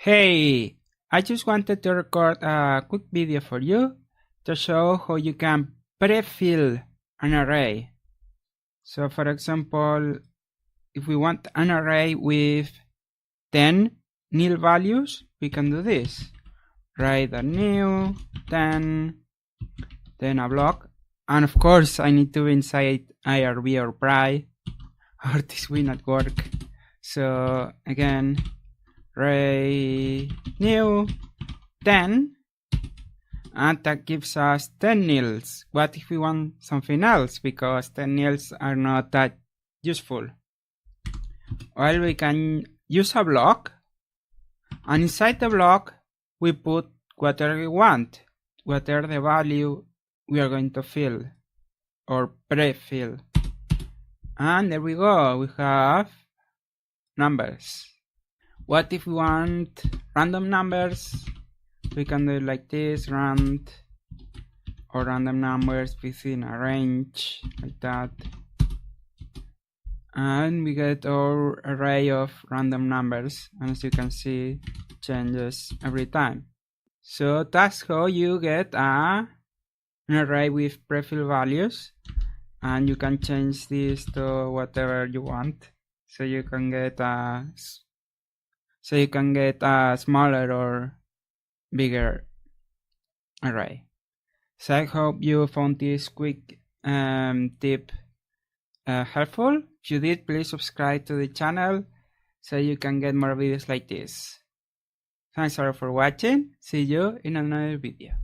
Hey, I just wanted to record a quick video for you to show how you can pre-fill an array. So for example, if we want an array with 10 nil values, we can do this. Array.new 10, then a block. And of course, I need to inside IRB or pry, or this will not work. So again, Array.new 10, and that gives us 10 nils. What if we want something else? Because 10 nils are not that useful. Well, we can use a block, and inside the block we put whatever we want, whatever the value we are going to fill or pre-fill. And there we go, we have numbers. What if we want random numbers? We can do it like this, rand, or random numbers within a range, like that. And we get our array of random numbers, and as you can see, it changes every time. So that's how you get an array with pre-fill values, and you can change this to whatever you want. So you can get a smaller or bigger array. So I hope you found this quick tip helpful. If you did, please subscribe to the channel so you can get more videos like this. Thanks all for watching. See you in another video.